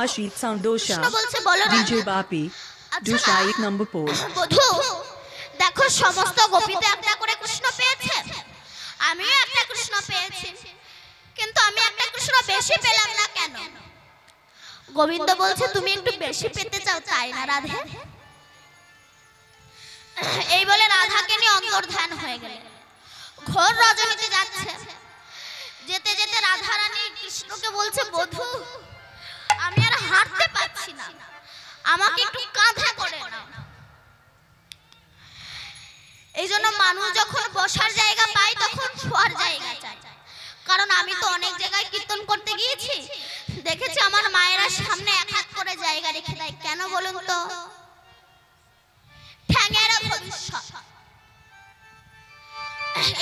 Ashit Sound Dosha, বলছে বলো DJ Bapi, Dosha 1 number pole. বধূ দেখো সমস্ত গোপীতে একটা করে কৃষ্ণ পেয়েছে, আমিও একটা কৃষ্ণ পেয়েছি, কিন্তু আমি একটা কৃষ্ণ বেশি পেলাম না কেন? গোবিন্দ বলছে তুমি একটু বেশি পেতে চাও তাই না রাধে? এই বলে রাধাকে নিয়ে অন্তর্ধান হয়ে গেল। ঘোর রজনীতে যাচ্ছে, যেতে যেতে রাধা রানী কৃষ্ণকে বলছে বধূ আমি আর হাঁটতে পারছি না, আমাকে একটু কাঁধে করে নাও। এই জন্য মানুষ যখন বসার জায়গা পায় তখন শোয়ার জায়গা চায়, কারণ আমি তো অনেক জায়গায় কীর্তন করতে গিয়েছি, দেখেছি আমার মায়েরা সামনে এক এক করে জায়গা রেখে দেয়। কেন বলুন তো? ঠ্যাঙেরা ভবিষ্যৎ।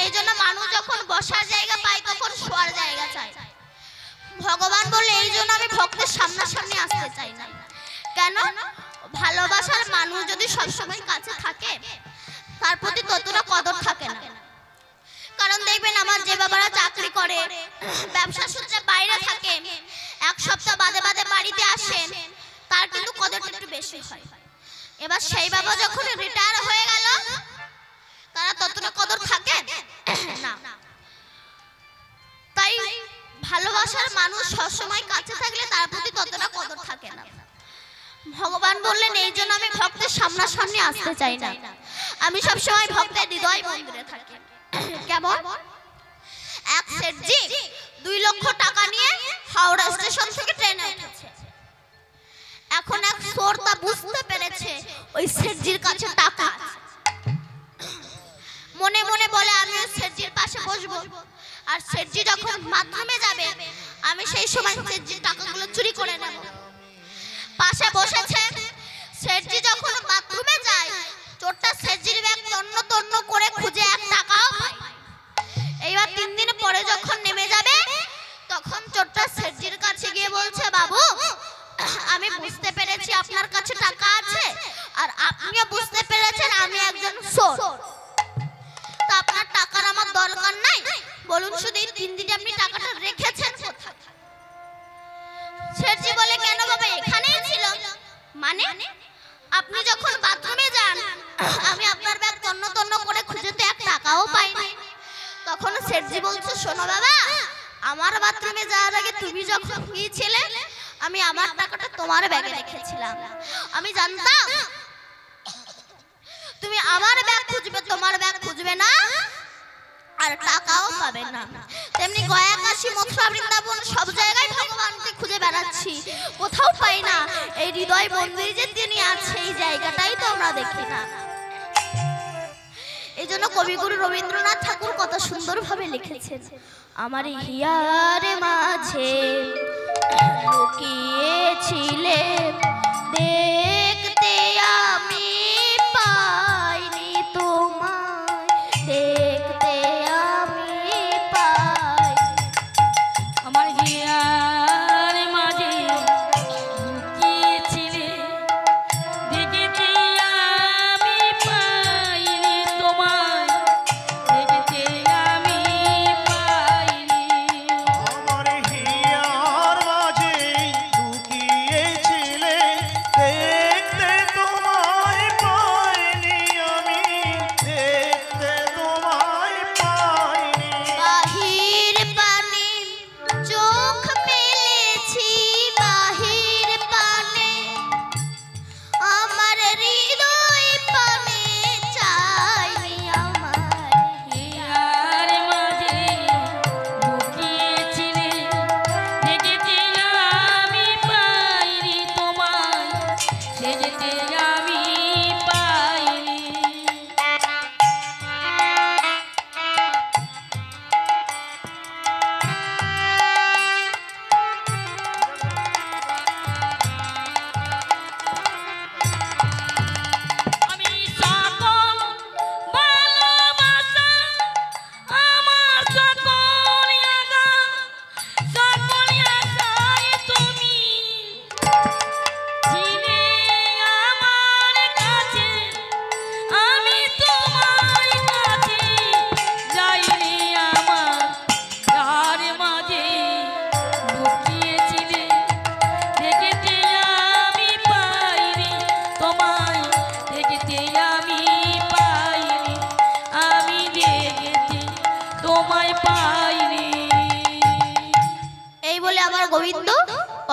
এই জন্য মানুষ যখন বসার জায়গা পায় তখন শোয়ার জায়গা চায়। ভগবান বলে এই জন্য আমি ভক্তের সামনাসামনি আসতে চাই না। কেন? ভালোবাসার মানুষ যদি সবসময় কাছে থাকে তার প্রতি ততটা কদর থাকে না। কারণ দেখবেন আমার যে বাবারা চাকরি করে, ব্যবসা সূত্রে বাইরে থাকে, এক সপ্তাহ বাদে বাদে বাড়িতে আসেন, তার কিন্তু কদরটা একটু বেশি হয়। এবার সেই বাবা যখন রিটায়ার হয়ে গেল তারা ততটা কদর থাকে না। তাই ভালোবাসার মানুষ সবসময় কাছে থাকলে তার প্রতি ততটা কদর থাকে না। ভগবান বললেন এই জন্য আমি ভক্তের সামনাসামনি আসতে চাই না, আমি সবসময় ভক্তের হৃদয় মন্দিরে থাকি। কেমন? এক শেঠজি 2 লক্ষ টাকা নিয়ে হাওড়া স্টেশন থেকে ট্রেনে উঠেছে। এখন এক চোর তা বুঝতে পেরেছে ওই শেঠজির কাছে টাকা আছে। মনে মনে বলে আমি ওই শেঠজির পাশে বসবো, আর শেঠজি যখন বাথরুমে যাবে আমি সেই সময় শেঠজির টাকাগুলো চুরি করে নেব। পাশে বসেছে, শেঠজি যখন বাথরুমে যায় চোরটা শেঠজির ব্যাগ তন্ন তন্ন করে খুঁজে 1 টাকাও পায়। এইবার 3 দিন পরে যখন নেমে যাবে তখন চোরটা শেঠজির কাছে গিয়ে বলছে বাবু আমি বুঝতে পেরেছি আপনার কাছে টাকা আছে, আর আপনিও বুঝতে পেরেছেন আমি একজন চোর, তো আপনার টাকার আমার দরকার নাই, বলুন শুধু এই 3 দিনে আপনি টাকাটা রেখেছেন কোথায়? শেঠজি বলে কেন বাবা এখানেই ছিল। মানে আপনি যখন বাথরুমে যান আমি আপনার ব্যাগ তন্ন তন্ন করে খুঁজে তো 1 টাকাও পাইনি। তখন শেঠজি বলছে শোনো বাবা, আমার বাথরুমে যাওয়ার আগে তুমি যখন গিয়েছিলে আমি আমার টাকাটা তোমার ব্যাগে রেখেছিলাম। আমি জানতাম তুমি আমার ব্যাগ খুঁজবে, তোমার ব্যাগ খুঁজবে না আর টাকাও পাবে না। তেমনি গয়া কাশী মথুরা বৃন্দাবন সব জায়গায় ভগবানকে খুঁজে বেড়াচ্ছি, কোথাও পাই না। এই হৃদয় মন্দিরে যে তিনি আছে এই জায়গাটাই তো আমরা দেখি না। এই জন্য কবিগুরু রবীন্দ্রনাথ ঠাকুর কত সুন্দরভাবে লিখেছেন, আমার হিয়ার মাঝে লুকিয়েছিলে দেখতে আমি পাইনি তোমায়, দেখতে আমি পাইনি। আমার হিয়ার মাঝে লুকিয়েছিলে দেখতে আমি পাইনি তোমায়, দেখতে আমি পাইনি। আমার হিয়ার মাঝে লুকিয়েছিলে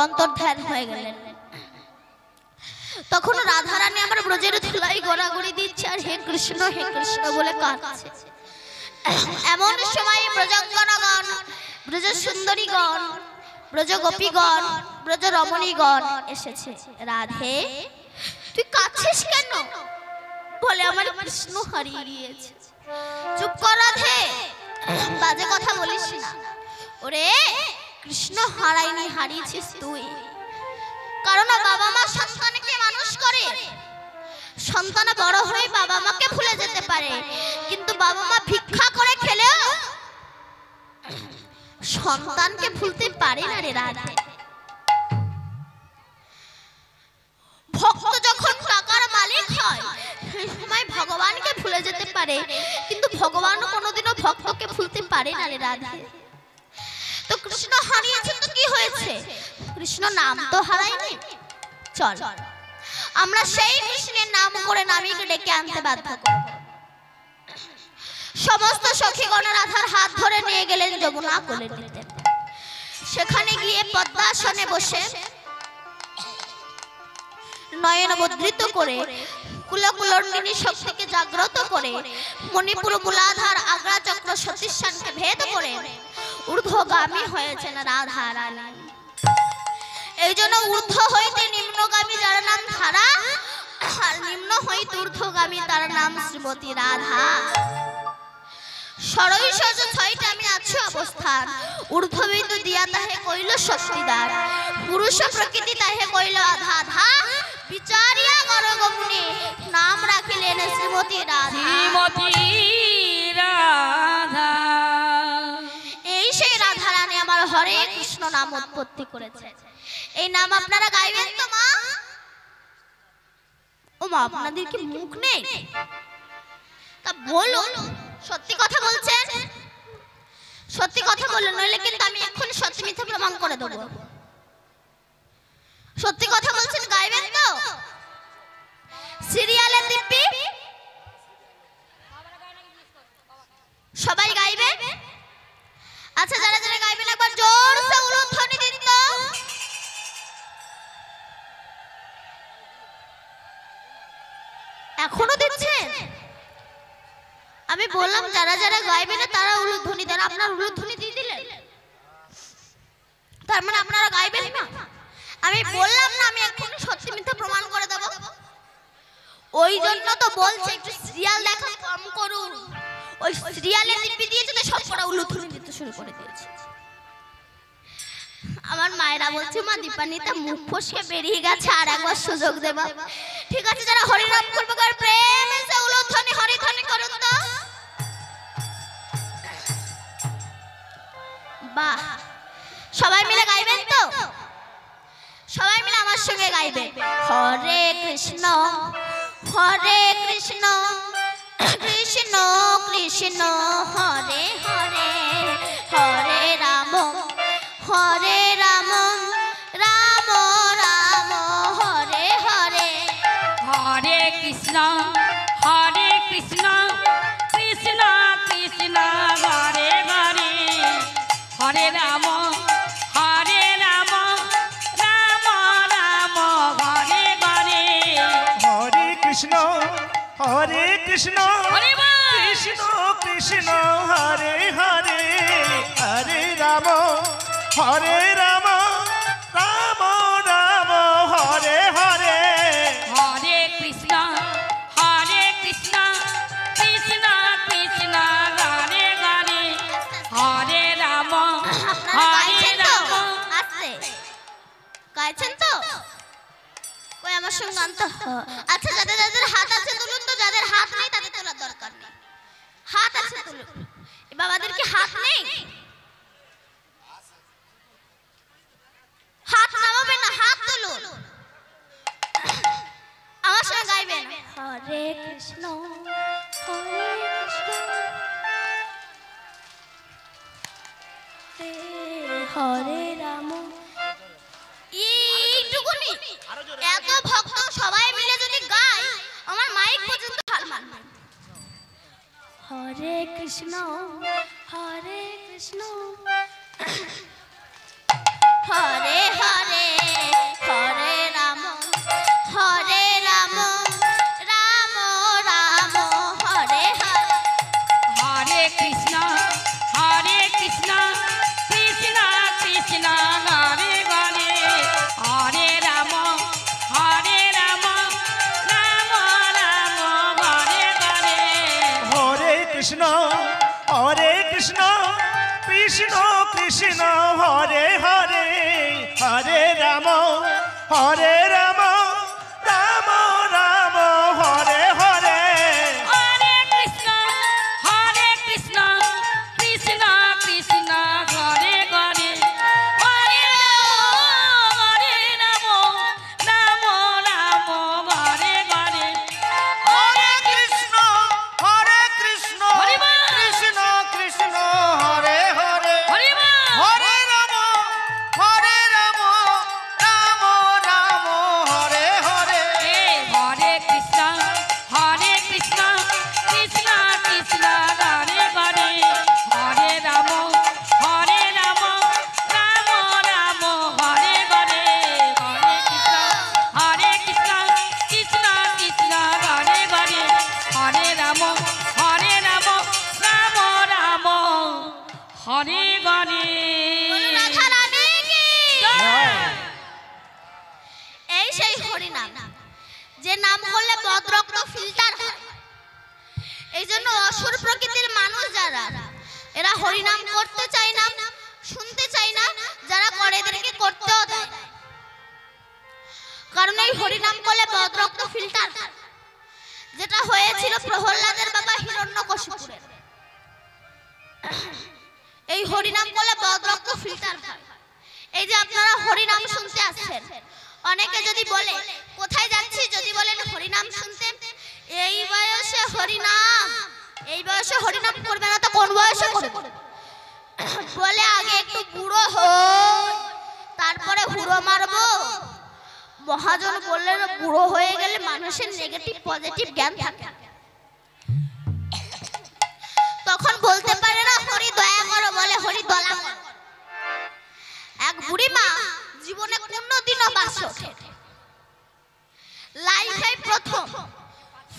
অন্তর্ধান হয়ে গেলেন। তখন রাধারানী আমার ব্রজের ধুলাই গড়াগড়ি দিচ্ছে আর হে কৃষ্ণ বলে কাঁদছে। এমন সময় ব্রজাঙ্গনাগণ, ব্রজ সুন্দরীগণ, ব্রজ গোপীগণ, ব্রজ রমণীগণ এসেছে। রাধে তুই কাঁদছিস কেন? বলে আমার কৃষ্ণ হারিয়ে গিয়েছে। চুপ কর রাধে, বাজে কথা বলিস না। ওরে কৃষ্ণ হারায়নি, হারিয়েছিস তুই। কারণ বাবা মা সন্তানকে মানুষ করে, সন্তান বড় হয়ে বাবা মাকে ভুলে যেতে পারে, কিন্তু বাবা মা ভিক্ষা করে খেলেও সন্তানকে ভুলতে পারে না রে রাধে। ভক্ত যখন টাকার মালিক হয় সেই সময় ভগবানকে ভুলে যেতে পারে, কিন্তু ভগবানও কোনোদিনও ভক্তকে ভুলতে পারে না রে রাধে। তো কৃষ্ণ হারিয়েছে তো কি হয়েছে? কৃষ্ণ নাম তো হারায়নি। চল আমরা সেই কৃষ্ণের নাম করে নামীকে ডেকে আনতে বাধ্য করব। সমস্ত সখীগণ রাধার হাত ধরে নিয়ে গেলেন যমুনা কোলের নিতে। সেখানে গিয়ে পদ্মাসনে বসে নয়ন মুদ্রিত করে কুলকুলন্ডিনী শক্তিকে জাগ্রত করে মণিপুর মূলাধার আগ্রা চক্র সতীশানকে ভেদ করে ঊর্ধ্বগামী হয়েছেন রাধা রানী। এই জন্য ঊর্ধ্ব হইতে নিম্নগামী যার নাম ধারা, আর নিম্ন হইতে ঊর্ধ্বগামী তার নাম শ্রীমতী রাধা। সরৈশ্বর্য ছয়টা আমি আছি অবস্থান, ঊর্ধ্ববিন্দু দিয়া তাহে কইল শক্তিদার, পুরুষ প্রকৃতি তাহে কইল আধা আধা, বিচারিয়া গরগমুনি নাম রাখিলেন শ্রীমতী রাধা। এই সেই রাধা রানী আমার হরে কৃষ্ণ নাম উৎপত্তি করেছে। এই নাম আপনারা গাইবেন তো মা? ও মা, আপনাদের কি মুখ নেই? তা বলুন, সত্যি কথা বলছেন? সত্যি কথা বলুন, নইলে কিন্তু আমি এক্ষুনি সত্যি মিথ্যা প্রমাণ করে দেবো। সত্যি কথা বলছেন, গাইবেন তো? সিরিয়ালের দিব্যি সবাই গাইবে? আচ্ছা, যারা যারা গাইবেন একবার জোরসে উলুধ্বনি দিন তো। এখনো দিচ্ছেন? আমি বললাম যারা যারা গাইবে না তারা উলুধ্বনি দেন। আপনারা উলুধ্বনি দিয়ে দিলেন, তার মানে আপনারা গাইবেন না। আমি বললাম না আমি এক্ষুনি সত্যি মিথ্যা প্রমাণ করে দেব। ওই জন্য তো বলছে একটু সিরিয়াল দেখা কম করুন। ওই সিরিয়ালে দিব্যি দিয়েছে তো সব পড়া উলুধ্বনি দিতে শুরু করে দিয়েছে। আমার মায়েরা বলছে মা দীপান্বিতা মুখ ফসকে বেরিয়ে গেছে, আর একবার সুযোগ দেবা। ঠিক আছে, যারা হরিনাম করবে কার প্রেম এসে উলুধ্বনি হরিধ্বনি করুন তো। বাহ, সবাই মিলে গাইবেন তো? সবাই মিলে আমার সঙ্গে গাইবেন। হরে কৃষ্ণ কৃষ্ণ কৃষ্ণ হরে হরে, হরে রাম রাম রাম হরে হরে। হরে কৃষ্ণ কৃষ্ণ কৃষ্ণ হরে হরে, হরে রাম রাম রাম হরে হরে। হরে কৃষ্ণ কৃষ্ণ কৃষ্ণ হরে হরে, হরে রাম রাম রাম হরে হরে। হরে কৃষ্ণ কৃষ্ণ কৃষ্ণ হরে হরে, হরে রাম রাম। গাইছেন তো? ওই আমার সঙ্গে গান তো। আচ্ছা, যাদের যাদের হাত আছে তুলুন তো, যাদের হাত নেই তাদের তোলার দরকার নেই। হাত আছে তুলুন। এই বাবাদের কি হাত নেই? হাত নামাবে না, হাত তুলুন। আমার সঙ্গে গাইবেন হরে কৃষ্ণ হরে রাম। এইটুকুনি এত ভক্ত সবাই মিলে যদি গায় আমার মাইক পর্যন্ত হাল মানবে। হরে কৃষ্ণ হরে হরে হরে রাম রাম রাম হরে হরে হরে কৃষ্ণ কৃষ্ণ কৃষ্ণ ঘরে ঘরে হরে রাম রাম রাম ঘরে ঘরে হরে কৃষ্ণ হরি বল। কৃষ্ণ কৃষ্ণ হরে হরে হরি বল। হরে রাম রাম রাম হরে হরে এ হরে কৃষ্ণ কৃষ্ণ কৃষ্ণ ঘরে ঘরে হরে রাম রাম রাম হরে ঘরে হরে কৃষ্ণ কৃষ্ণ কৃষ্ণ ঘরে ঘরে হরে রাম রাম রাম হরে ঘরে রাধা রানী কি জয়। এই সেই হরিনাম যে নাম করলে বদরক্ত ফিল্টার হয়। এই জন্য অসুর প্রকৃতির মানুষ যারা এরা হরিনাম করতে চায় না, শুনতে চায় না, যারা করে এদেরকে করতেও দেয় না। কারণ এই হরিনাম করলে বদরক্ত ফিল্টার হয়, যেটা হয়েছিল প্রহ্লাদের বাবা হিরণ্যকশিপুরের। এই হরিনাম করলে বদরক্ত ফিল্টার হয়। এই যে আপনারা হরিনাম শুনতে আসছেন, অনেকে যদি বলে কোথায় যাচ্ছি, যদি বলেন হরিনাম শুনতে, এই বয়সে হরিনাম, এই বয়সে হরিনাম করবে না তো কোন বয়সে করবে? বলে আগে একটু বুড়ো হই তারপরে হুড়ো মারবো। মহাজন বললেন বুড়ো হয়ে গেলে মানুষের নেগেটিভ পজিটিভ জ্ঞান থাকে, তখন বলতে পারে না হরি দয়া করো, বলে হরি দলা করো। এক বুড়ি মা জীবনে কোনোদিনও বাস ওঠে, লাইফে প্রথম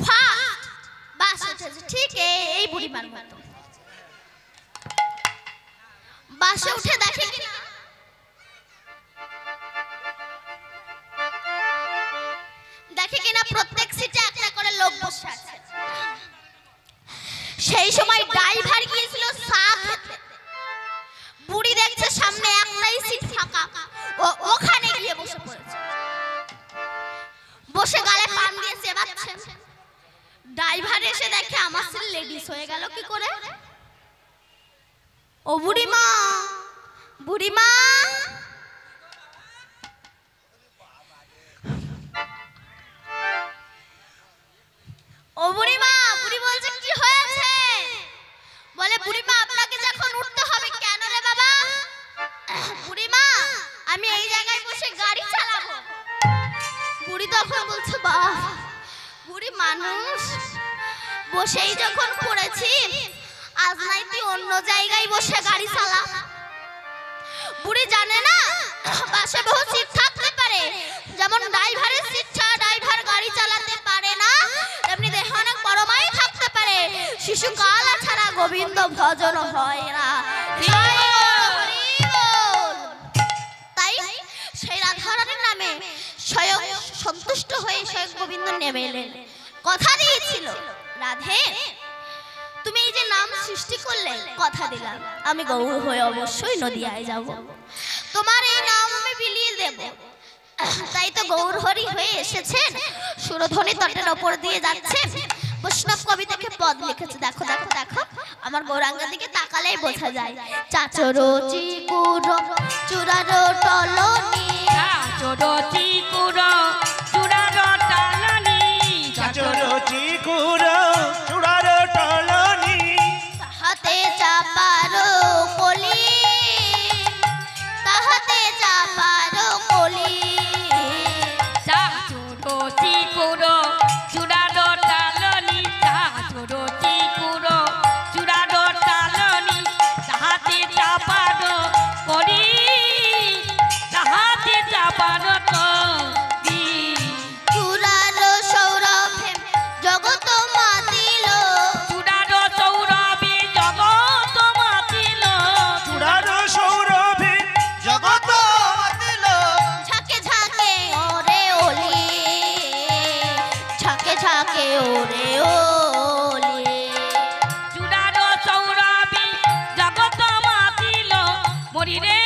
ফার্স্ট বাস উঠেছে, ঠিক এই বুড়ি মার মতো। বাসে উঠে দেখে কিনা প্রত্যেক সিটে একটা করে লোক বসে আছে। সেই সময় ড্রাইভার গিয়েছিল চা খেতে, বুড়ি দেখছে সামনে একটাই সিট ফাঁকা, ওখানে গিয়ে বসে পড়েছে, বসে গালে পান দিয়ে চেবাচ্ছে। ড্রাইভার এসে দেখে আমার সিট লেডিস হয়ে গেল কি করে? ও বুড়িমা, বুড়িমা, ও বুড়িমা। বুড়ি বলছে কি হয়েছে? বলে বুড়িমা আপনাকে যখন উঠতে হবে। কেন রে বাবা? বুড়িমা আমি এই জায়গায় বসে গাড়ি চালাবো। বুড়ি তখন বলছে বাহ, বুড়ি মানুষ বসেই যখন পড়েছি, আজ নাই তুই অন্য জায়গায় বসে গাড়ি চালা। বুড়ি জানে না পাশে বহু সিট থাকতে পারে, যেমন ড্রাইভারের সিট ছাড়া ড্রাইভার গাড়ি চালাতে পারে না, তেমনি দেহে অনেক বড়মাই থাকতে পারে, শিশুকাল ছাড়া গোবিন্দ ভজন হয় না। তাই সেই রাধারানীর নামে স্বয়ং সন্তুষ্ট হয়ে স্বয়ং গোবিন্দ নেমে এলেন। কথা দিয়েছিল রাধে তুমি এই যে নাম সৃষ্টি করলে, কথা দিলাম আমি গৌর হয়ে অবশ্যই নদিয়ায় যাব, তোমার এই নাম আমি বিলিয়ে দেব। তাই তো গৌর হরি হয়ে এসেছেন, সুরধ্বনি তটের ওপর দিয়ে যাচ্ছেন। বৈষ্ণব কবি থেকে পদ লিখেছে, দেখো দেখো দেখো, আমার গৌরাঙ্গের দিকে তাকালেই বোঝা যায়। চাচরো চিকুরো চূড়ারো টলনি, চাচরো চিকুরো চূড়ারো টলনি, চাচরো চিকুরো চূড়ারো টলনি, তাহাতে চাপারো কলি, তাহাতে চাপারো কলি। চাচরো চিকুরো চূড়ারো টলনি, চাচরো চিকুরো চূড়ারো টলনি, তাহাতে চাপারো কলি, তাহাতে চাপারো কলি। চূড়ারো সৌরভে জগৎ মাতিল, চূড়ারো সৌরভে জগৎ মাতিল, চূড়ারো সৌরভে জগত মাতিল, ঝাঁকে ঝাঁকে ওরে ওলি, ঝাঁকে ঝাঁকে ওরে ওলি। চূড়ারো সৌরভে জগৎ মাতিল, মরি রে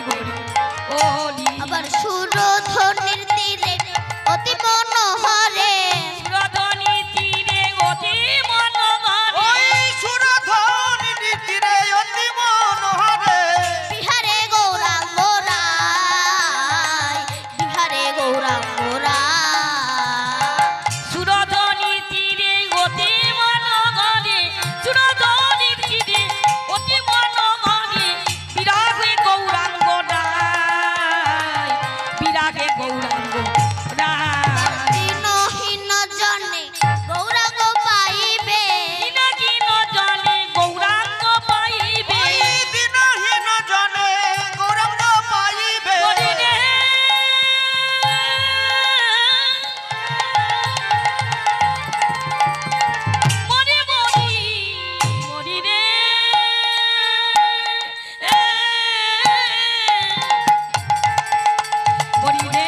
গরি ওলি আবার সুরধনির তীরে অতি মনোহরে সুরধনি তীরে অতি মনোহরে ওই সুরধনি তীরে অতি মনোহরে বিহারে গৌরাঙ্গ রায় বিহারে গৌরাঙ্গ রায় সুরধনি তীরে অতি মনোহরে সুরধনি তীরে অতি মনোহরে বিরাগে গৌরাঙ্গ রায় বিরাগে গৌরাঙ্গ রায় দিনহীন জনে গৌরাঙ্গ পাইবে দিনহীন জনে গৌরাঙ্গ পাইবে ওই দিনহীন জনে গৌরাঙ্গ পাইবে মরি রে মরি মরি মরি রে মরি রে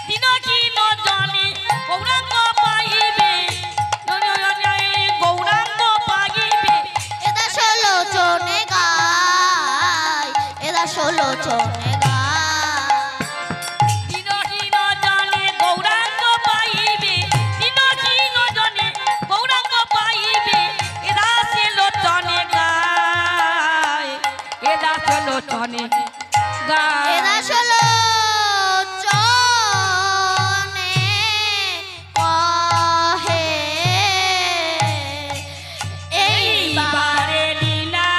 দিনহীন জনে গৌরাঙ্গ পাইবে গৌরাঙ্গ পাইবে এদা ষোলো চনে গায় এদা ষোলো চনে গায় দিনহীন জনে গৌরাঙ্গ পাইবে দিনহীন জনে গৌরাঙ্গ পাইবে এরা সে লোচনে গায় এরা সে লোচনে গায় এদা ষোলো চনে কহে এইবার এইবারে লীলা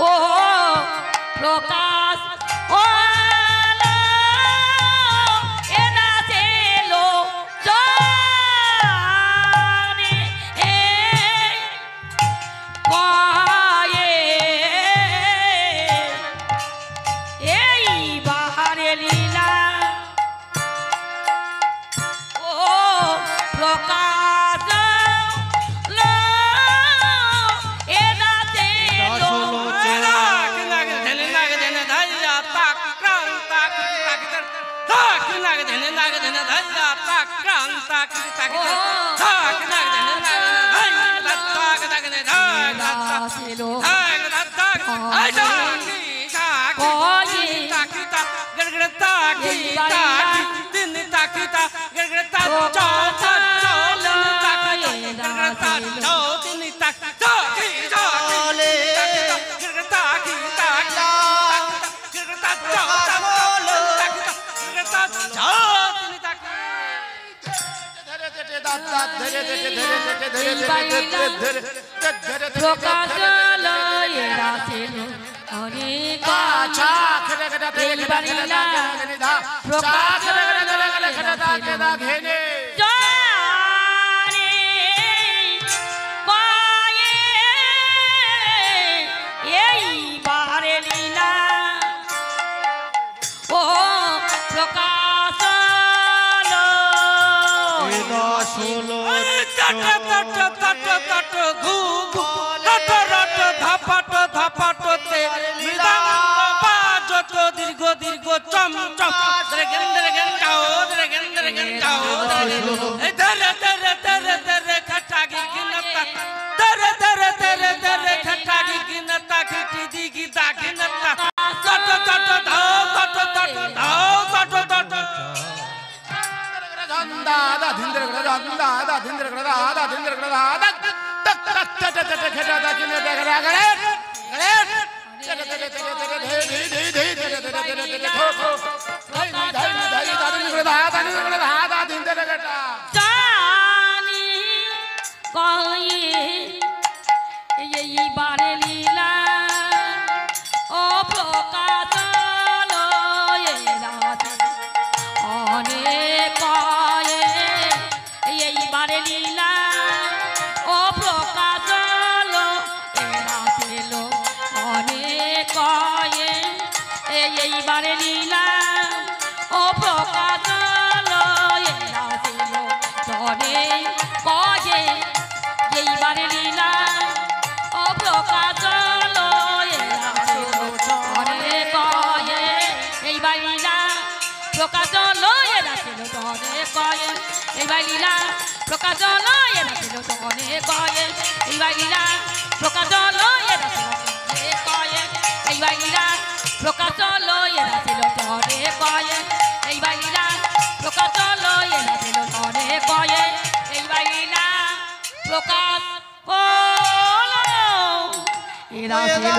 ও প্রকাশ ও এরা সে লোচনে কয়ে এইবারে লীলা ও প্রকাশ এদাতে প্রকাশ লয়েরা ছিল অনেক জানে পায়ে এইবারে লীলা ও প্রকাশ দীর্ঘ দীর্ঘ চম চম জানি কয়ে এইবারে লীলা ও প্রকাশ লয়েরা অনেক কয়ে এইবারে লীলা ও প্রকাশ লয়েরা ছিল অনেক কয়ে এইবারে লীলা ও প্রকাশ লয়েরা ছিল অনেক কয়ে এইবারে লীলা ও প্রকাশ লয়েরা ছিল অনেক কয়ে এইবারে লীলা প্রকাশ লয়েরা ছিল অনেক কয়ে এইবার লীলা প্রকাশ হলো এরা ছিল তনে কয়ে এইবার লীলা প্রকাশ হলো এরা ছিল তনে কয়ে এইবার লীলা প্রকাশ হলো এরা ছিল তনে কয়ে এইবার লীলা প্রকাশ হলো এরা ছিল তনে কয়ে এইবার লীলা প্রকাশ হলো এরা ছিল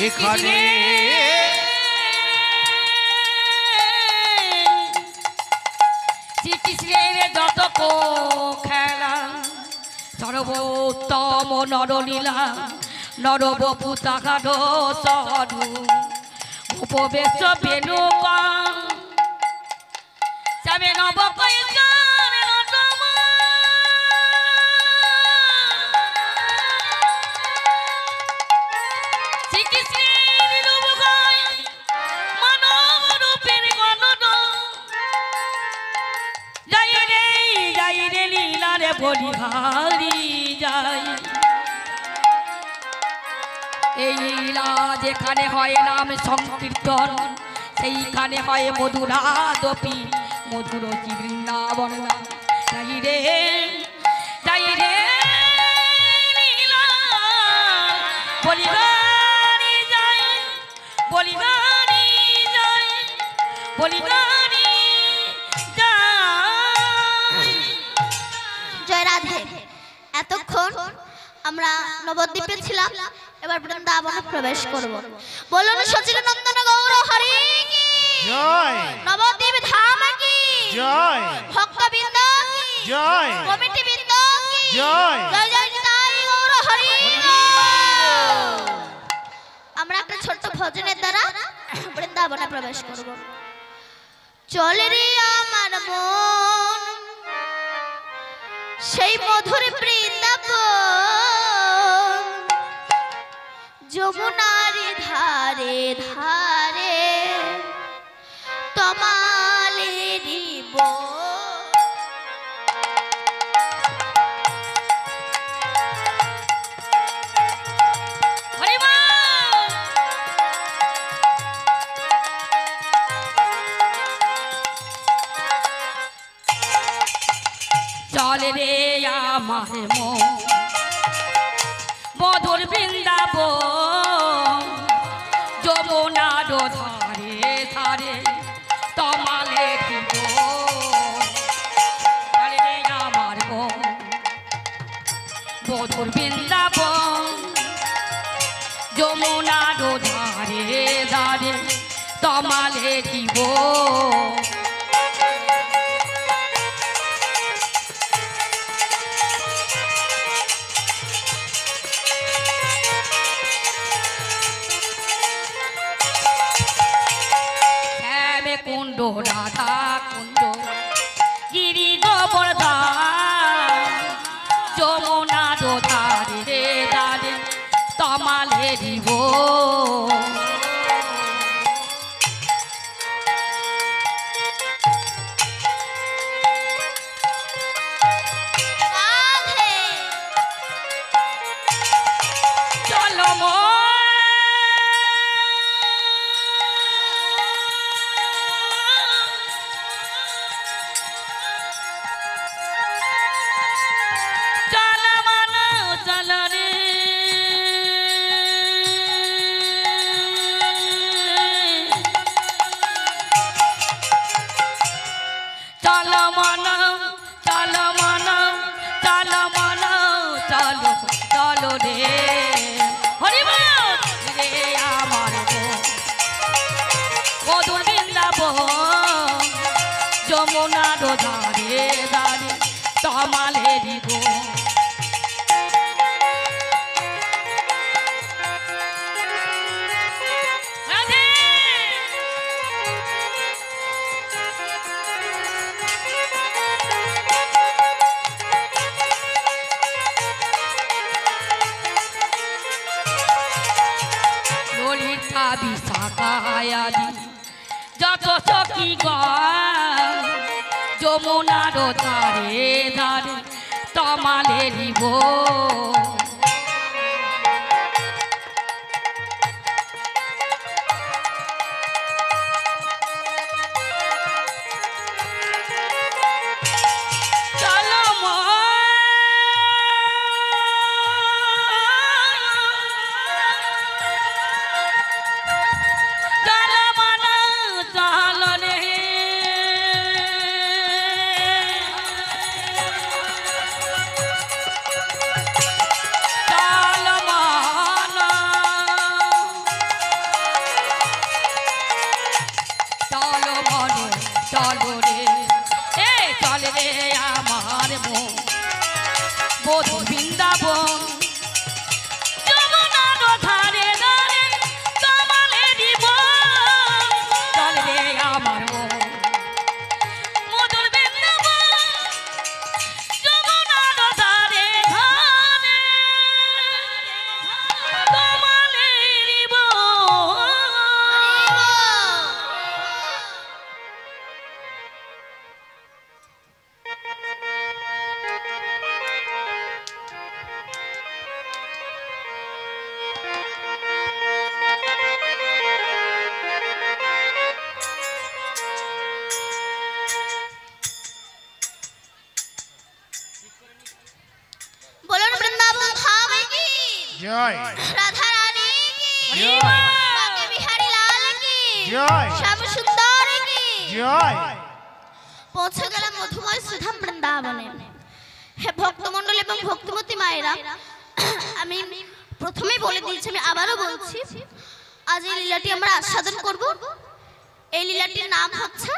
এখানে শ্রীকৃষ্ণের যত খেলা সর্বোত্তম নরলীলা নরবপু তাহার সরু উপবেশ বেণুকা যাবে বলিহারি যাই এই লীলা যেখানে হয় নাম সংকীর্তন সেইখানে হয় মধুরাদপি মধুর বৃন্দাবন যাই রে লীলা বলিহারি যাই বলিহারি যাই বলিহারি এতক্ষণ আমরা নবদ্বীপে ছিলাম, এবার বৃন্দাবনে প্রবেশ করব। বলুন সচিদানন্দন গৌর হরি কি জয়, নবদ্বীপ ধাম কি জয়, ভক্তবৃন্দ কি জয়, কমিটি বৃন্দ কি জয়, জয় জয় নিতাই গৌর হরি। আমরা একটা ছোট্ট ভজনের দ্বারা বৃন্দাবনে প্রবেশ করব। চলে রে আমার মন সেই মধুর বৃন্দাবন যমুনার ধারে ধারে তমালেরি চলে রে আমার মন মধুর বৃন্দাবন যমুনার ধারে ধারে তমালে দিব চলে রে আমার মন মধুর বৃন্দাবন যমুনার ধারে ধারে তমালে দিব কুণ্ড রাধা কুণ্ড গিরি গোবর্ধন যমুনার ধারে ধারে তমালে দিব চলো চলো রে হরিবল রে আমার মধুর বৃন্দাবন যমুনার ধারে ধারে তমালে দিব বিশাখায়াদি যত সখী গণ যমুনার ধারে ধারে তমালেরই বন। জয় রাধা রানী কি জয় বাকে বিহারী লাল কি জয় শ্যাম সুন্দর কি জয়। পৌঁছে গেলাম মধুময় সুধাম বৃন্দাবনে। হে ভক্তমণ্ডলী এবং ভক্তিমতী মায়েরা, আমি প্রথমেই বলে দিয়েছি, আমি আবারও বলছি, আজ এই লীলাটি আমরা আস্বাদন করব। এই লীলাটির নাম হচ্ছে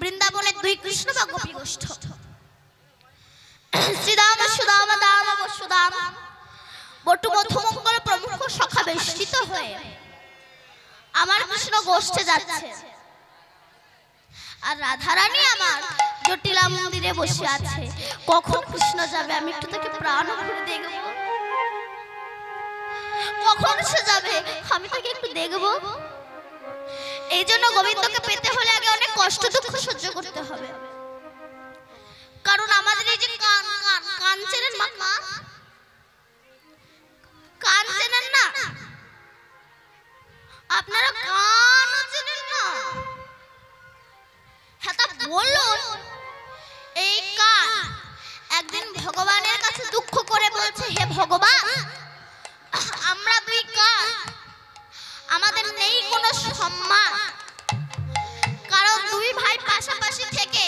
বৃন্দাবনের দুই কৃষ্ণ বা গোপী গোষ্ঠ। শ্রীদাম সুদাম দাম বসুদাম বটু মধুমঙ্গল প্রমুখ সখা বেষ্টিত হয়ে আমার কৃষ্ণ গোষ্ঠে যাচ্ছে, আর রাধারানী আমার জটিলা মন্দিরে বসে আছে। কখন কৃষ্ণ যাবে আমি একটু তাকে প্রাণ ভরে দেখব, কখন সে যাবে আমি তাকে একটু দেখব। এই জন্য গোবিন্দকে পেতে হলে আগে অনেক কষ্ট দুঃখ সহ্য করতে হবে। কারণ আমাদের এই যে কান কান কান চেনেন মা, কান চেনেন না আপনারা, কান চেনেন না? হ্যাঁ তা বলুন, এই কান একদিন ভগবানের কাছে দুঃখ করে বলছে, হে ভগবান, আমরা দুই কান, আমাদের নেই কোনো সম্মান, কারণ দুই ভাই পাশাপাশি থেকে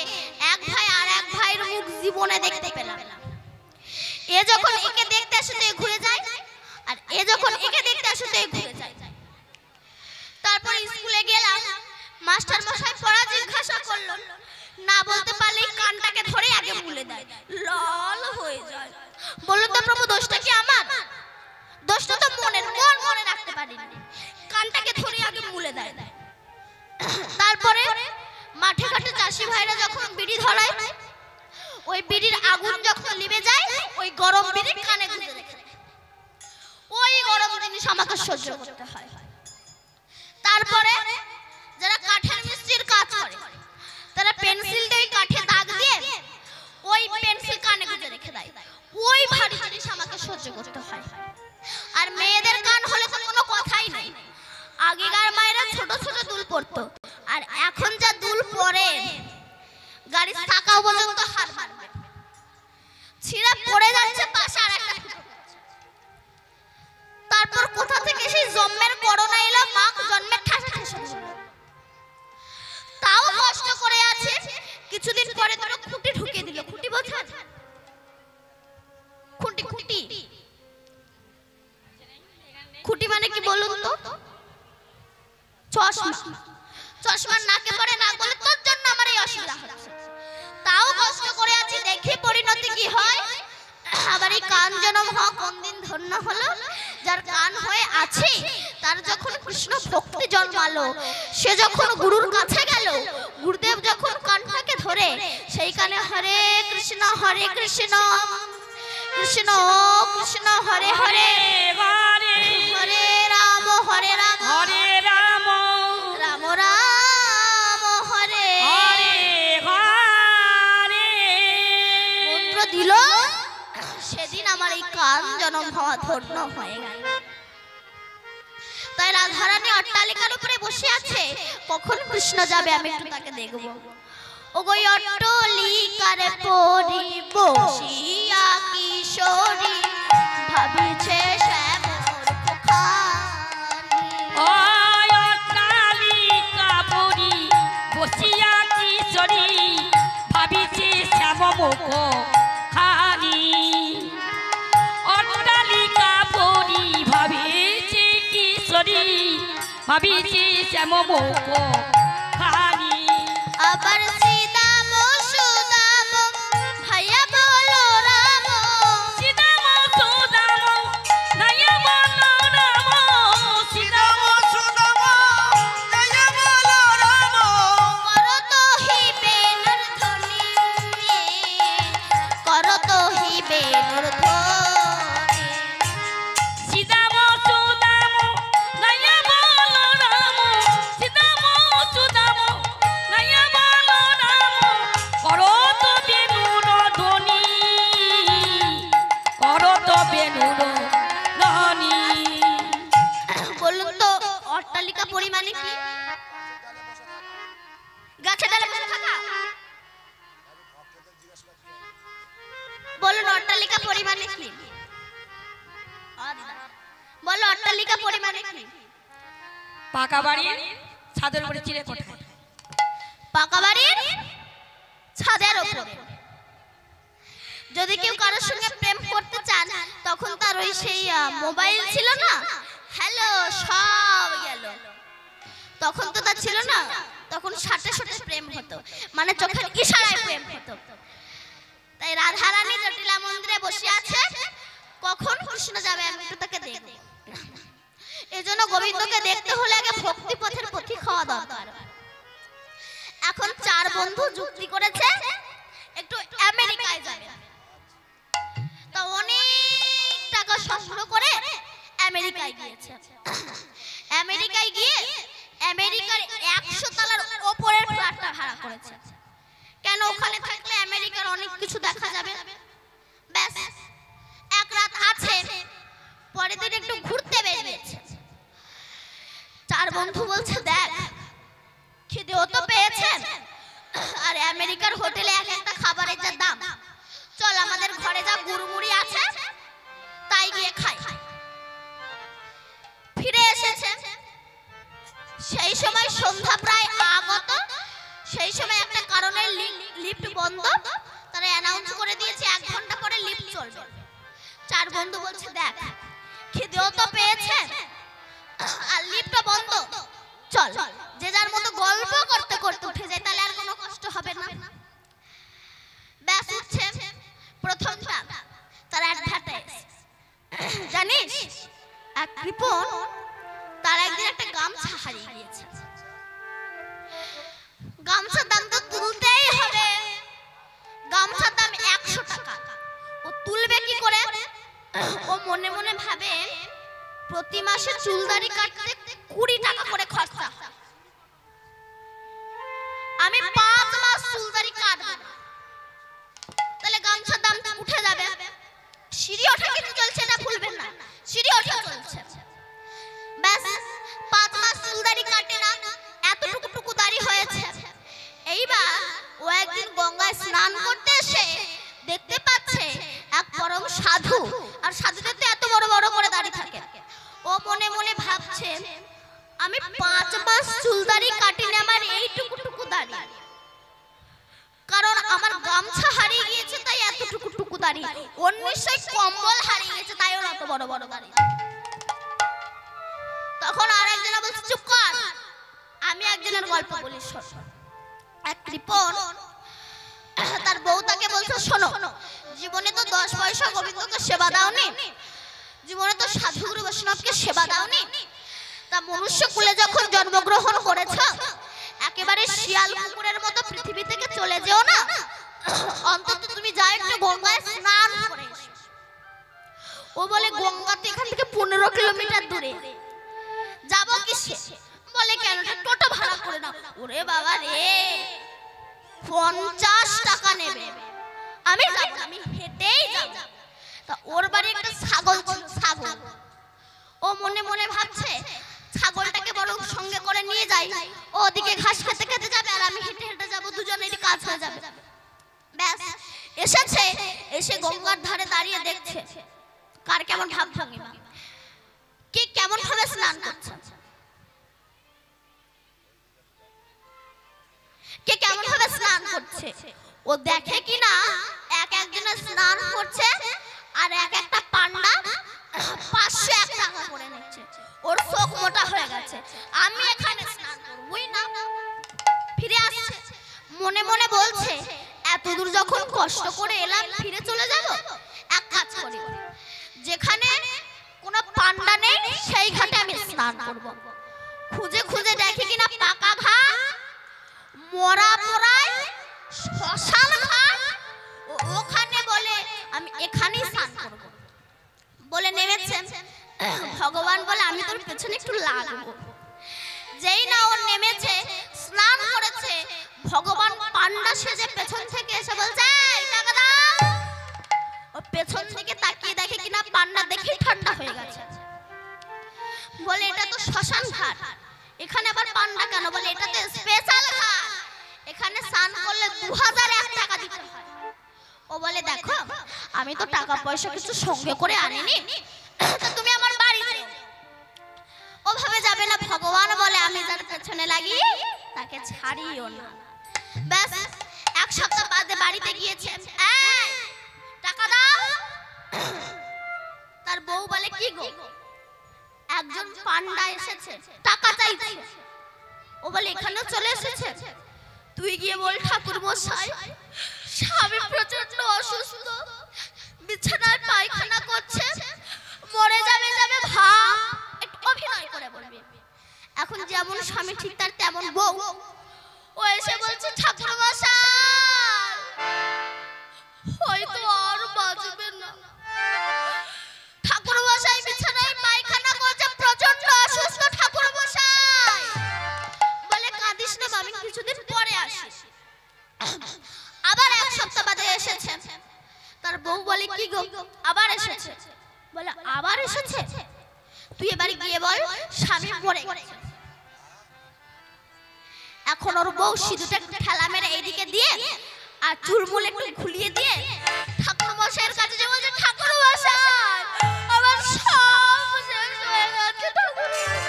এক ভাই আর এক ভাইয়ের মুখ জীবনে দেখতে পেলাম না। এ যখন একে দেখতে আসে তো ঘুরে যায়, আর এ যখন একে দেখতে আসে তো ঘুরে যায়। তারপর স্কুলে গেলাম, মাস্টার মশাই পড়া জিজ্ঞাসা করলো, না বলতে পারলেই কানটাকে ধরে আগে মুলে দেয়, লাল হয়ে যায়। বললো তো প্রভু, দোষটা কি আমার? দোষটা তো মনের, মন মনে রাখতে পারিনি, কানটাকে ধরে আগে মুলে দেয়। তারপরে মাঠে ঘাটে চাষি ভাইরা যখন বিড়ি ধরায়, ওই বিড়ির আগুন যখন লিবে যায়, ওই গরম বিড়ি কানে গুঁজে রেখে দেয়। ওই গরম জিনিস আমাকে সহ্য করতে হয়। তারপরে যারা কাঠের মিস্ত্রির কাজ করে, তারা পেন্সিল দিয়ে কাঠে দাগ দিয়ে ওই পেন্সিল কানে গুঁজে রেখে দেয়। ওই ভারী জিনিস আমাকে সহ্য করতে হয়। আর মেয়েদের কান হলে তো কোনো কথাই নাই। আগেকার মায়েরা ছোট ছোট দুল পরতো, আর এখন যা দুল পরে গাড়ির চাকাও পর্যন্ত হার মারবে, ছিঁড়ে পড়ে যাচ্ছে পাশে আর একটা। তারপর কোথা থেকে সেই জন্মের করোনা এলো, মা জন্মের ঠাসা ঠাসা ছিল, তাও কষ্ট করে আছে। কিছুদিন পরে তোরা খুঁটি ঢুকিয়ে দিল। খুঁটি বোঝেন? খুঁটি খুঁটি খুঁটি মানে কি বলুন তো? চশমা। চশমা নাকে পড়ে, না বলে তোর জন্য আমার এই অসুবিধা হচ্ছে, তাও কষ্ট করে আছি। দেখি পরিণতি কি হয়। আবার এই কান জনম হওয়া কোন দিন ধন্য হলো। যার কান হয়ে আছে, তার যখন কৃষ্ণ ভক্তি জন্মালো, সে যখন গুরুর কাছে গেল, গুরুদেব যখন কানটাকে ধরে সেই কানে হরে কৃষ্ণ কৃষ্ণ কৃষ্ণ হরে হরে হরে রাম রাম রাম রাম জনম হওয়া ধন্য হয়ে গেল। তাই রাধারানী অট্টালিকার উপরে বসে আছে, কখন কৃষ্ণ যাবে আমি একটু তাকে দেখব। ও গো অট্টালিকার পরি বসিয়া কিশোরী ভাবিছে শ্যামল মুখানি। ও অট্টালিকা পরি বসিয়া কিশোরী ভাবিছে শ্যামমুখ খানি। অট্টালিকা পরি ভাবিছে কিশোরী ভাবিছে শ্যামমুখ খানি। আবার শ্রীদাম সুদাম ভাইয়া বলো রাম। শ্রীদাম সুদাম ভাইয়া বলো রাম। শ্রীদাম সুদাম জয় বলো রাম। করত হিবে নর্ধনি, করত হিবে নর্ধনি। শ্রীদাম সুদাম ভাইয়া বলো রাম। শ্রীদাম সুদাম ভাইয়া বলো রাম। করত বেনুর ধ্বনি, করত বেনুর ধ্বনি। বলুন তো অট্টালিকা পরিমাণে কি? গাছে ডালে বসে থাকা? বলুন অট্টালিকা পরিমাণে কি? বলো অট্টালিকা পরিমাণে কি? পাকা বাড়ি ছাদের উপরে চিড়ে কোঠায়। পাকা বাড়ির ছাদের উপরে। যদি কেউ কারোর সঙ্গে প্রেম করতে চান তখন তার ওই সেই মোবাইল ছিল না, হ্যালো সব গেল, তখন তো তার ছিল না, তখন সাথে সাথে প্রেম হতো, মানে চোখের ইশারায় প্রেম হতো। তাই রাধারানী জটিলা মন্দিরে বসে আছে, কখন কৃষ্ণ যাবে আমি একটু তাকে দেখব। এজন্য গোবিন্দকে দেখতে হলে আগে ভক্তি পথের পথিক হওয়া দরকার। এখন চার বন্ধু যুক্তি করেছে একটু আমেরিকায় যাবে। তো অনেক টাকা সংগ্রহ করে আমেরিকায় গিয়েছে। আমেরিকায় গিয়ে আমেরিকার 100 তলার উপরের ফ্ল্যাটটা ভাড়া করেছে। কেন? ওখানে থাকলে আমেরিকার অনেক কিছু দেখা যাবে। ব্যাস এক রাত আছে, পরের দিন একটু ঘুরতে বেরিয়েছে। চার বন্ধু বলছে দেখ খিদেও তো পেয়েছে, আর আমেরিকার হোটেলে এক একটা খাবারের যা দাম, চল আমাদের ঘরে যা গুড়মুড়ি আছে তাই গিয়ে খাই। ফিরে এসেছে, সেই সময় সন্ধ্যা প্রায় আগত। সেই সময় একটা কারণে লিফট বন্ধ, তারা অ্যানাউন্স করে দিয়েছে 1 ঘন্টা পরে লিফট চলবে। চার বন্ধু বলছে দেখ খিদেও তো পেয়েছে আর লিফটও বন্ধ, চল যে যার মতো গল্প করতে করতে উঠে যায়, তাহলে আর কোনো কষ্ট হবে না। ব্যাস উঠছে, প্রথমটা তার অ্যাডভার্টাইজ জানিস, এক কৃপণ তার একদিন একটা গামছা হারিয়ে গিয়েছে। গামছার দাম তো তুলতেই হবে, গামছার দাম 100 টাকা। ও তুলবে কি করে? ও মনে মনে ভাবে প্রতি মাসে চুলদাড়ি কাটতে 20 টাকা করে খরচা, আমি 5 মাস চুলদাড়ি কাটবো, তাহলে গামছার দাম উঠে যাবে। সিঁড়ি ওঠা কিন্তু চলছে, না ভুলবেন না, সিঁড়ি ওঠা চলছে। ব্যাস 5 মাস চুলদাড়ি কাটে না, এতটুকু দাড়ি হয়েছে। এইবার ও একদিন গঙ্গায় স্নান করতে এসে দেখতে পাচ্ছে এক পরম সাধু, আর সাধুদের তো এত বড় বড় করে দাড়ি থাকে। ও মনে মনে ভাবছে আমি 5 মাস চুলদাড়ি কাটিনি, আমার এইটুকু দাড়ি, কারণ আমার গামছা হারিয়ে গিয়েছে তাই এতটুকু দাড়ি, অন্য নিশ্চয়ই কম্বল হারিয়ে গেছে তাই ওর এত বড় বড় দাড়ি। তখন আরেকজন বলছে চুপ কর, আমি একজনের গল্প বলি শোন। এক কৃপণ তার বউ তাকে বলছে শোনো, জীবনে তো 10 পয়সা গোবিন্দকে সেবা দাওনি, জীবনে তো সাধুগুরু বৈষ্ণবকে সেবা দাওনি, তা মনুষ্য কুলে যখন জন্মগ্রহণ করেছ একেবারে শিয়াল কুকুরের মতো পৃথিবী থেকে চলে যেও না, অন্তত তুমি যাও একটু গঙ্গায় স্নান করে এসো। ও বলে গঙ্গা তো এখান থেকে 15 কিলোমিটার দূরে, যাবো কিসে? বলে কেন, টোটো ভাড়া করে নাও। ওরে বাবা রে, 50 টাকা নেবে, আমি যাব, আমি হেঁটেই যাব। তা ওর বাড়ি একটা ছাগল ছিল, ছাগল। ও মনে মনে ভাবছে ছাগলটাকে বরং সঙ্গে করে নিয়ে যাই, ও ওদিকে ঘাস খেতে খেতে যাবে আর আমি হেঁটে হেঁটে যাবো, দুজনেরই কাজ হয়ে যাবে। ব্যাস এসেছে, এসে গঙ্গার ধারে দাঁড়িয়ে দেখছে কার কেমন ভাব ভঙ্গিমা, কে কেমন ভাবে স্নান করছে, কে কেমন ভাবে স্নান করছে। ও দেখে কিনা এক একজনের স্নান করছে আর এক একটা পান্ডা 501 টাকা করে নিচ্ছে। ওর চোখ মোটা হয়ে গেছে, আমি এখানে স্নান করবই না। ফিরে আসছে, মনে মনে বলছে এত দূর যখন কষ্ট করে এলাম ফিরে চলে যাব, এক কাজ করি, যেখানে কোনো পান্ডা নেই সেই ঘাটে আমি স্নান করব। খুঁজে খুঁজে দেখি কিনা পাকা ঘাট, মরা পড়ায় শ্মশান ঘাট, ওখানে বলে আমি এখানেই স্নান করব বলে নেমেছেন। ভগবান বলে আমি তোর পেছনে একটু লাগবো। যেই না ও নেমেছে, স্নান করেছে, ভগবান পান্ডা সেজে পেছন থেকে এসে বলছে এই টাকা দাও। ও পেছন থেকে তাকিয়ে দেখে কিনা পান্ডা দেখেই ঠান্ডা হয়ে গেছে। বলে এটা তো শ্মশান ঘাট, এখানে আবার পান্ডা কেন? বলে এটা তো স্পেশাল ঘাট, এখানে স্নান করলে 2001 টাকা দিতে হয়। ও বলে দেখো আমি তো টাকা পয়সা কিছু সঙ্গে করে আনিনি, তো তুমি আমার বাড়ি যাও। ও ভাবে যাবে না, ভগবান বলে আমি যার পেছনে লাগি তাকে ছাড়িও না। ব্যাস 1 সপ্তাহ বাদে বাড়িতে গিয়েছে, এই টাকা দাও। তার বউ বলে কি গো, একজন পান্ডা এসেছে টাকা চাইছে। ও বলে এখানেও চলে এসেছে, তুই গিয়ে বল ঠাকুর মশাই স্বামী প্রচন্ড অসুস্থ, বিছানায় পায়খানা করছে, মরে যাবে যাবে ভাব, একটু অভিনয় করে বলবি। এখন যেমন স্বামী ঠিক তার তেমন বউ। ও এসে বলছে ঠাকুর মশাই হয়তো আর বাঁচবে না, ঠাকুর মশাই বিছানায় পায়খানা করছে, প্রচন্ড অসুস্থ ঠাকুর মশাই। বলে কাঁদিস না, আমি কিছুদিন পরে আসি। আবার 1 সপ্তাহ বাদে এসেছে, তার বউ বলে কি গো আবার এসেছে? বলে আবার এসেছে, তুই এবার গিয়ে বল স্বামী মরে গেছে। এখন ওর বউ সিঁদুরটা একটু ঠেলা মেরে এইদিকে দিয়ে আর চুলমুল একটু খুলিয়ে দিয়ে ঠাকুর মশাইয়ের কাছে যে বলছে ঠাকুর মশাই আমার সব শেষ হয়ে গেছে ঠাকুর মশাই।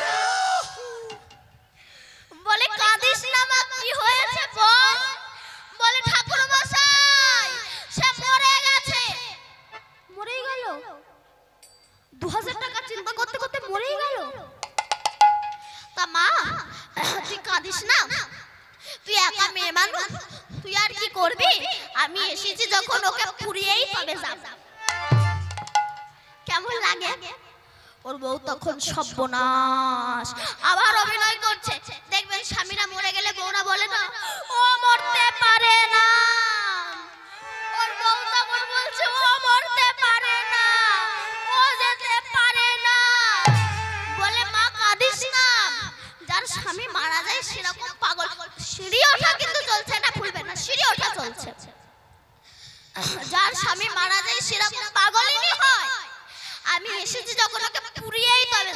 বলে কাঁদিস না মা, কি হয়েছে বল। বলে ঠাকুর মশাই সে মরে গেছে। মরেই গেল? 2000 টাকা চিন্তা করতে করতে মরেই গেল? তা মা তুই কাঁদিস না, তুই একা মেয়ে মানুষ, তুই আর কি করবি, আমি এসেছি যখন ওকে পুড়িয়েই তবে যাব। কেমন লাগে? ওর বউ তখন সর্বনাশ, আবার অভিনয় করছে। দেখবেন স্বামীরা মরে গেলে বউরা বলে না ও মরতে পারে না, ওর বউ তখন বলছে ও মরতে পারে না, ও যেতে পারে না। বলে মা কাঁদিস না, যার স্বামী মারা যায় সেরকম পাগল। সিঁড়ি ওঠা কিন্তু চলছে না, ভুলবে না, সিঁড়ি ওঠা চলছে। যার স্বামী মারা যায় সেরকম পাগলই হয়। আমি এসেছি যখন ওকে পুড়িয়েই তবে